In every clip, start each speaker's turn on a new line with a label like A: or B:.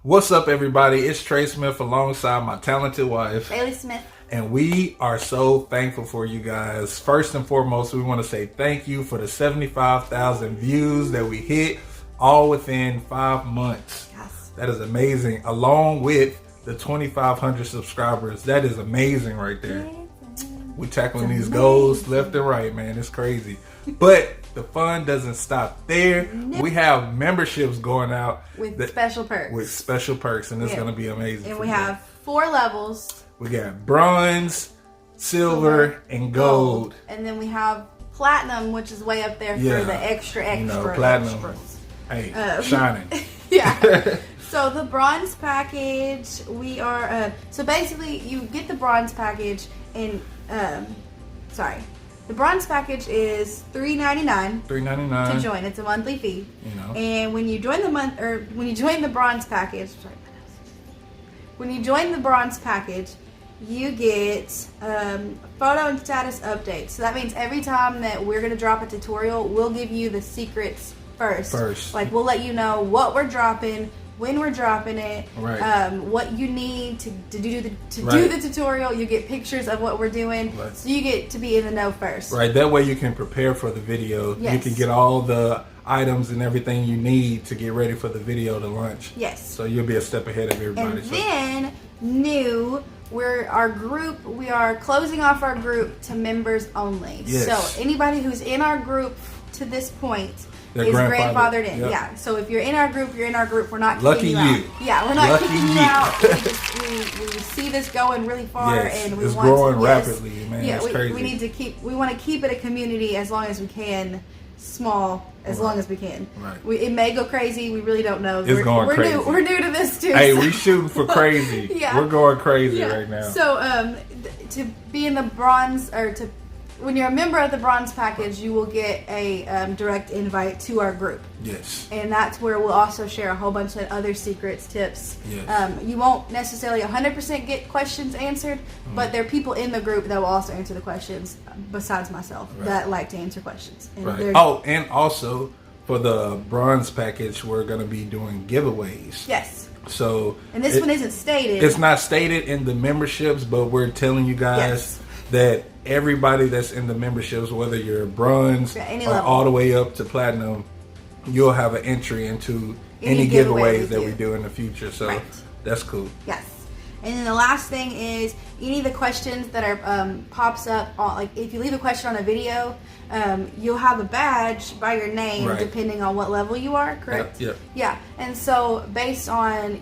A: What's up, everybody? It's Trey Smith alongside my talented wife,
B: Bailey Smith.
A: and we are so thankful for you guys. First and foremost, we want to say thank you for the 75,000 views that we hit all within 5 months.
B: Yes.
A: That is amazing. Along with the 2,500 subscribers. That is amazing right there. We're tackling these goals left and right, man. It's crazy. But the fun doesn't stop there.
B: Nope.
A: We have memberships going out
B: With special perks.
A: With special perks, and it's going to be amazing.
B: And we have 4 levels.
A: We got bronze, silver, and gold.
B: And then we have platinum, which is way up there for the extra.
A: You know, platinum.
B: Extras.
A: Hey, shining.
B: Yeah. So the bronze package, we are, so basically you get the bronze package and, the bronze package is $3.99.
A: $3.99
B: to join. It's a monthly fee.
A: You know.
B: And when you join the bronze package, when you join the bronze package, you get photo and status updates. So that means every time that we're going to drop a tutorial, we'll give you the secrets first. Like, we'll let you know what we're dropping, when we're dropping it,
A: right.
B: What you need to do the tutorial. You get pictures of what we're doing,
A: right.
B: So you get to be in the know first.
A: Right, that way you can prepare for the video.
B: Yes.
A: You can get all the items and everything you need to get ready for the video to launch.
B: Yes.
A: So you'll be a step ahead of everybody.
B: And then we are closing off our group to members only.
A: Yes.
B: So anybody who's in our group to this point
A: They're
B: is grandfathered in.
A: Yep.
B: Yeah. So if you're in our group, you're in our group. We're not
A: Lucky
B: kicking you
A: you.
B: out. Yeah, we're not
A: Lucky
B: kicking you
A: you.
B: out. We see this going really far,
A: Yes,
B: and we
A: it's
B: want
A: growing
B: to,
A: rapidly, man.
B: Yeah,
A: It's crazy.
B: we need to keep. We want to keep it a community as long as we can, small as long as we can.
A: Right.
B: It may go crazy. We really don't know.
A: It's going crazy.
B: We're new to this too.
A: Hey,
B: so.
A: we shooting for crazy.
B: Yeah.
A: We're going crazy right now.
B: So, to be in the bronze, when you're a member of the bronze package, you will get a direct invite to our group.
A: Yes.
B: And that's where we'll also share a whole bunch of other secrets, tips.
A: Yes.
B: You won't necessarily 100% get questions answered, but there are people in the group that will also answer the questions, besides myself, that like to answer questions. And
A: right. Oh, and also for the bronze package, we're going to be doing giveaways.
B: Yes.
A: So,
B: and this one isn't stated.
A: It's not stated in the memberships, but we're telling you guys that everybody that's in the memberships, whether you're bronze or all the way up to platinum, you'll have an entry into any giveaways that we do in the future. So that's cool.
B: Yes. And then the last thing is any of the questions that are pops up on, like if you leave a question on a video, you'll have a badge by your name depending on what level you are, correct?
A: Yep.
B: Yeah. And so based on,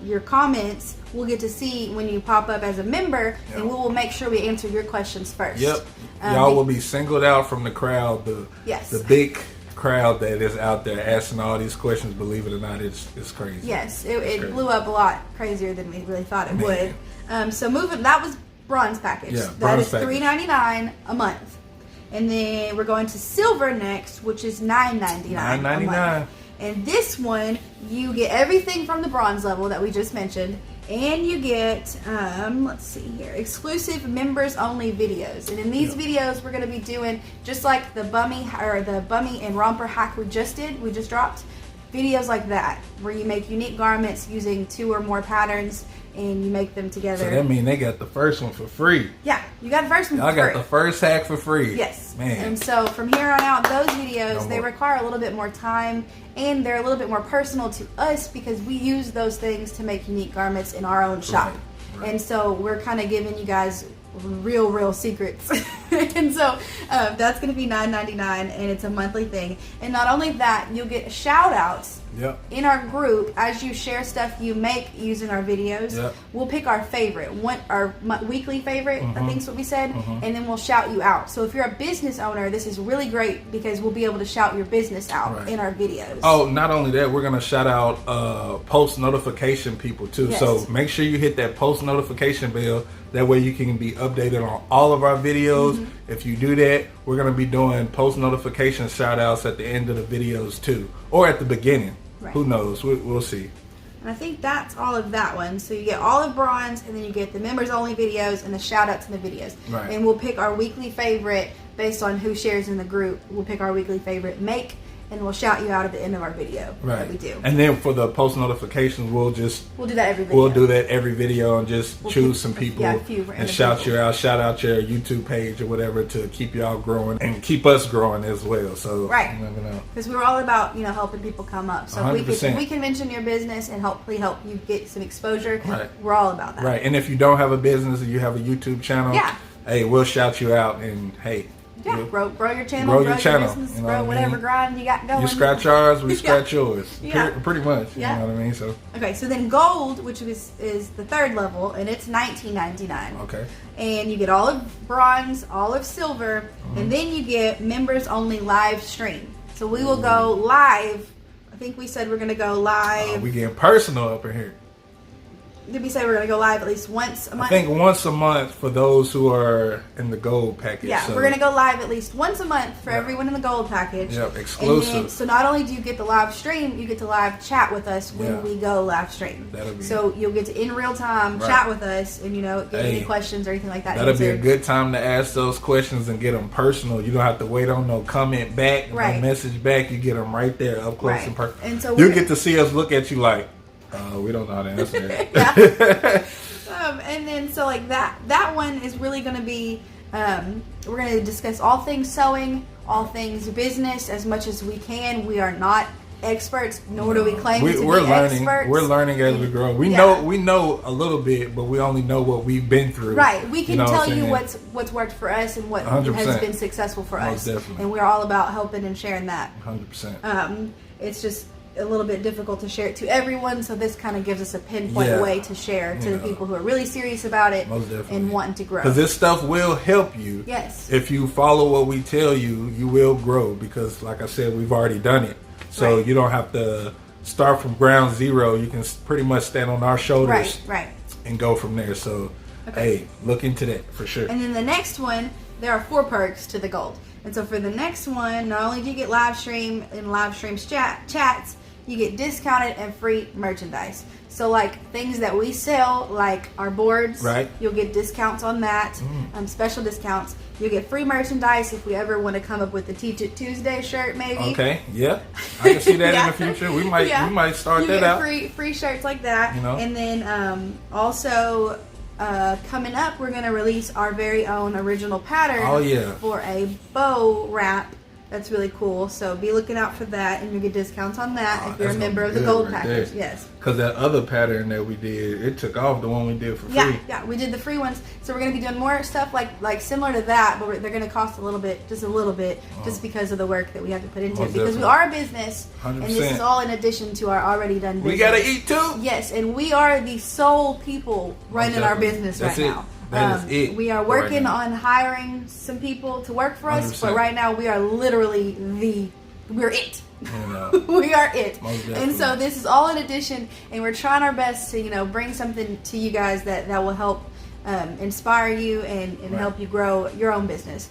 B: your comments, we'll get to see when you pop up as a member, and we will make sure we answer your questions first.
A: Yep. Y'all will be singled out from the crowd, the big crowd that is out there asking all these questions. Believe it or not, it's crazy.
B: Yes, it blew up a lot crazier than we really thought it would. So that was bronze package.
A: Yeah,
B: that is $3.99 a month. And then we're going to silver next, which is $9.99 a month. And this one, you get everything from the bronze level that we just mentioned, and you get, let's see here, exclusive members only videos. And in these videos, we're going to be doing just like the bummy and romper hack we just dropped. Videos like that, where you make unique garments using 2 or more patterns, and you make them together.
A: So that means they got the first one for free.
B: Yeah, you got the first one for free.
A: Y'all got the first hack for free.
B: Yes.
A: Man.
B: And so from here on out, those videos, they require a little bit more time, and they're a little bit more personal to us because we use those things to make unique garments in our own shop. Right. And so we're kind of giving you guys real secrets. And so that's going to be $9.99, and it's a monthly thing. And not only that, you'll get shout outs in our group as you share stuff you make using our videos. We'll pick our favorite, our weekly favorite, I think is what we said, and then we'll shout you out. So if you're a business owner, this is really great because we'll be able to shout your business out in our videos. Oh,
A: not only that, we're going to shout out post notification people too. Yes. So make sure you hit that post notification bell. That way you can be updated on all of our videos. If you do that, we're going to be doing post notification shout outs at the end of the videos too, or at the beginning. Who knows? We'll see.
B: And I think that's all of that one. So you get all of bronze, and then you get the members only videos and the shout outs in the videos. And we'll pick our weekly favorite based on who shares in the group. We'll pick our weekly favorite make and we'll shout you out at the end of our video that we do.
A: And then for the post notifications, we'll do that every video. We'll do that every video and just choose some people and shout you out. Shout out your YouTube page or whatever to keep y'all growing and keep us growing as well. So you never know.
B: Because we're all about helping people come up. So if we can mention your business and hopefully help you get some exposure, we're all about that.
A: Right. And if you don't have a business and you have a YouTube channel, hey, we'll shout you out and hey.
B: Yeah, grow your channel, grow your business, grow whatever grind you got going.
A: You scratch ours, we scratch yours. Pretty much. You know what I mean? So
B: okay, so then gold, which is the third level, and it's $19.99.
A: Okay.
B: And you get all of bronze, all of silver, and then you get members only live stream. So we will go live. I think we said we're going to go live.
A: We getting personal up in here.
B: Did we say we're going to go live at least once a month?
A: I think once a month for those who are in the gold package.
B: Yeah, so we're going to go live at least once a month for everyone in the gold package.
A: Yep, exclusive.
B: And then, so not only do you get the live stream, you get to live chat with us when we go live stream. So you'll get to in real time chat with us and get any questions or anything like that.
A: That'll be a good time to ask those questions and get them personal. You don't have to wait on no comment back, no message back. You get them right there up close and personal. And so you get to see us look at you like, we don't know how to answer that.
B: And then so like that one is really going to be we're going to discuss all things sewing, all things business as much as we can. We are not experts, nor do we claim to be experts.
A: We're learning as we grow. We know a little bit, but we only know what we've been through.
B: Right. We can tell you what's worked for us and what 100%. Has been successful for us.
A: Definitely.
B: And we're all about helping and sharing that.
A: 100%.
B: It's just a little bit difficult to share it to everyone, so this kind of gives us a pinpoint way to share to the people who are really serious about it and wanting to grow.
A: Because this stuff will help you.
B: Yes.
A: If you follow what we tell you, you will grow. Because, like I said, we've already done it. So you don't have to start from ground zero. You can pretty much stand on our shoulders and go from there. So, hey, look into that for sure.
B: And then the next one, there are 4 perks to the gold. And so for the next one, not only do you get live stream and live stream chats, you get discounted and free merchandise. So like things that we sell, like our boards, you'll get discounts on that, special discounts. You'll get free merchandise if we ever want to come up with the Teach It Tuesday shirt, maybe.
A: Okay, I can see that in the future. We might start that out.
B: Free shirts like that. And then also coming up, we're going to release our very own original pattern for a bow wrap. That's really cool. So be looking out for that, and you get discounts on that if you're a member of the gold package. Yes.
A: Because that other pattern that we did, it took off, the one we did for free.
B: Yeah, we did the free ones. So we're going to be doing more stuff like similar to that, but they're going to cost a little bit, just because of the work that we have to put into it. Because we are a business, 100%. And this is all in addition to our already done business.
A: We got to eat too.
B: Yes, and we are the sole people running our business now.
A: That is it.
B: We are working on hiring some people to work for us, 100%. But right now we are literally we're it. We are it. And so this is all in addition, and we're trying our best to bring something to you guys that will help inspire you and help you grow your own business.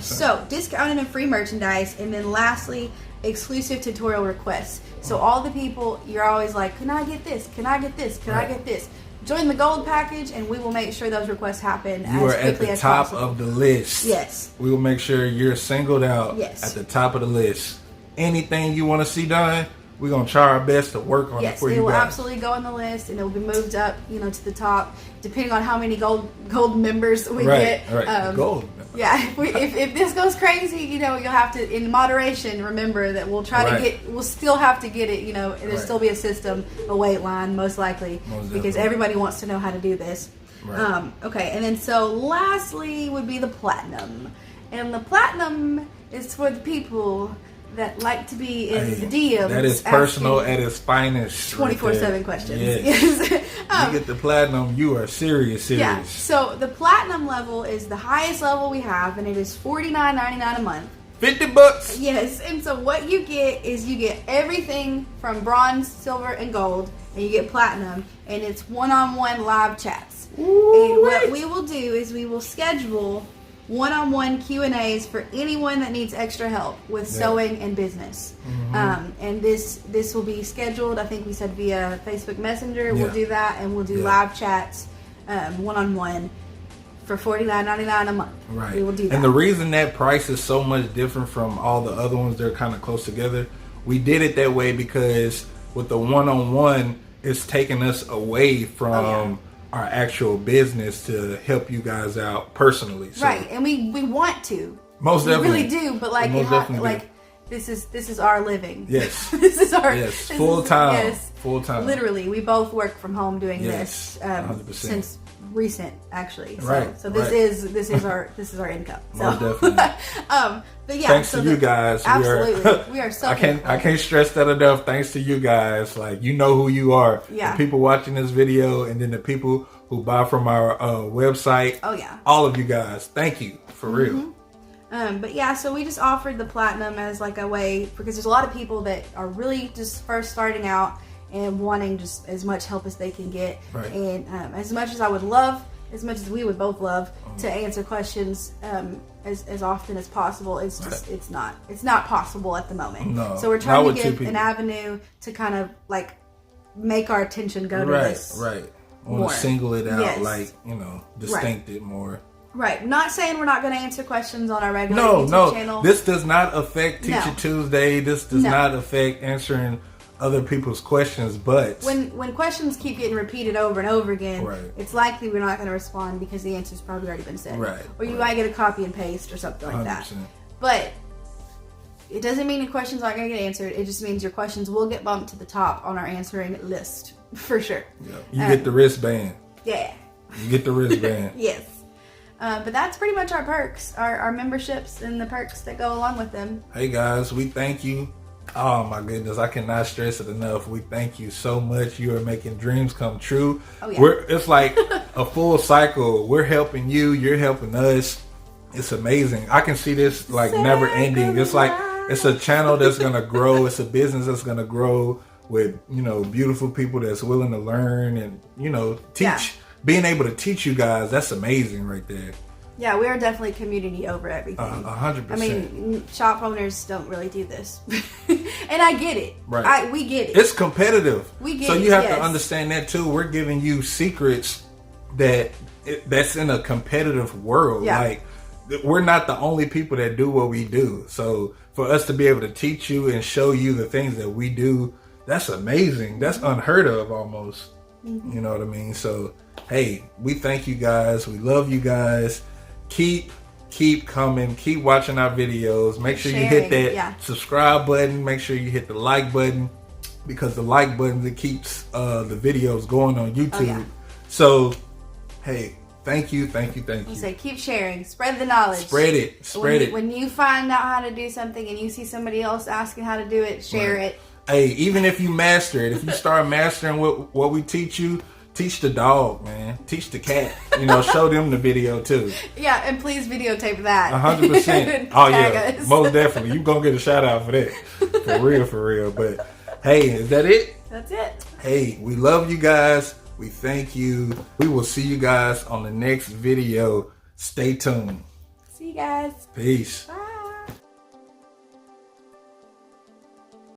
B: So discounted and free merchandise, and then lastly, exclusive tutorial requests. So all the people, you're always like, can I get this? Can I get this? Can I get this? Join the gold package, and we will make sure those requests happen as quickly as possible.
A: You are at the top of the list.
B: Yes.
A: We will make sure you're singled out at the top of the list. Anything you want to see done, we're going to try our best to work on it for you guys. Yes, it will
B: absolutely go on the list, and it will be moved up, to the top, depending on how many gold members we get.
A: Right, gold.
B: Yeah, if this goes crazy, you'll have to, in moderation, remember that we'll try to we'll still have to get it, there'll still be a system, a wait line, most likely, because everybody wants to know how to do this. Right. Okay, and then so lastly would be the platinum. And the platinum is for the people that like to be in the DMs.
A: That is personal at its finest.
B: 24/7 questions.
A: Yes. You get the platinum, you are serious.
B: Yeah. So the platinum level is the highest level we have, and it is $49.99 a month.
A: $50.
B: Yes. And so what you get is you get everything from bronze, silver, and gold, and you get platinum, and it's one-on-one live chats. Ooh, and what we will do is we will schedule one-on-one Q&As for anyone that needs extra help with sewing and business. And this will be scheduled, I think we said via Facebook Messenger. We'll do that, and we'll do live chats one-on-one for $49.99 a month.
A: Right.
B: We will do that.
A: And the reason that price is so much different from all the other ones, they're kind of close together. We did it that way because with the one-on-one, it's taking us away from our actual business to help you guys out personally. So,
B: right. And we want to.
A: Most definitely.
B: We really do, but like, this is our living.
A: Yes.
B: This is our
A: full time.
B: Yes.
A: Full time.
B: Literally, we both work from home doing this
A: 100%.
B: Since recent, actually. So,
A: right.
B: So this is our income. So.
A: Most definitely.
B: But yeah.
A: Thanks to you guys.
B: Absolutely, we are so.
A: I can't stress that enough. Thanks to you guys. Like, you know who you are.
B: Yeah.
A: The people watching this video, and then the people who buy from our website.
B: Oh yeah.
A: All of you guys. Thank you for real.
B: But yeah, so we just offered the platinum as like a way, because there's a lot of people that are really just first starting out and wanting just as much help as they can get.
A: Right.
B: And as much as I would love, as much as we would both love to answer questions as often as possible, it's just it's not possible at the moment.
A: No,
B: so we're trying to give an avenue to kind of like make our attention go to this.
A: Right. I want to single it out,
B: yes.
A: like, distinct it more.
B: Right. Not saying we're not going to answer questions on our regular YouTube channel.
A: This does not affect Teacher Tuesday. This does not affect answering other people's questions. But
B: when questions keep getting repeated over and over again,
A: right.
B: it's likely we're not going to respond because the answer's probably already been said.
A: Right.
B: Or you might get a copy and paste or something like
A: 100%.
B: that. But it doesn't mean your questions aren't going to get answered. It just means your questions will get bumped to the top on our answering list for sure.
A: Yeah. You get the wristband.
B: Yeah.
A: You get the wristband.
B: Yes. But that's pretty much our perks, our memberships and the perks that go along with them.
A: Hey guys, we thank you. Oh my goodness, I cannot stress it enough. We thank you so much. You are making dreams come true.
B: Oh, yeah.
A: It's like a full cycle. We're helping you, you're helping us. It's amazing. I can see this like never ending. It's like it's a channel that's gonna grow. It's a business that's gonna grow with beautiful people that's willing to learn and teach.
B: Yeah.
A: Being able to teach you guys, that's amazing right there.
B: Yeah, we are definitely community over everything.
A: 100%.
B: I mean, shop owners don't really do this. And I get it.
A: Right.
B: We get it.
A: It's competitive.
B: We get
A: so
B: it,
A: you have
B: yes.
A: to understand that too. We're giving you secrets that's in a competitive world.
B: Yeah.
A: Like, we're not the only people that do what we do. So for us to be able to teach you and show you the things that we do, that's amazing. That's unheard of almost. Mm-hmm. You know what I mean? So, hey, we thank you guys. We love you guys. Keep coming. Keep watching our videos. Make sure you hit that subscribe button. Make sure you hit the like button, because the like button, it keeps the videos going on YouTube. Oh, yeah. So, hey, thank you.
B: You say keep sharing. Spread the knowledge.
A: Spread it.
B: When you find out how to do something and you see somebody else asking how to do it, share it.
A: Hey, even if you master it, if you start mastering what we teach you, teach the dog, man. Teach the cat. Show them the video too.
B: Yeah, and please videotape that.
A: 100%. Oh yeah, most definitely. You gonna get a shout out for that. For real. But hey, is that it?
B: That's it.
A: Hey, we love you guys. We thank you. We will see you guys on the next video. Stay tuned.
B: See you guys.
A: Peace.
B: Bye.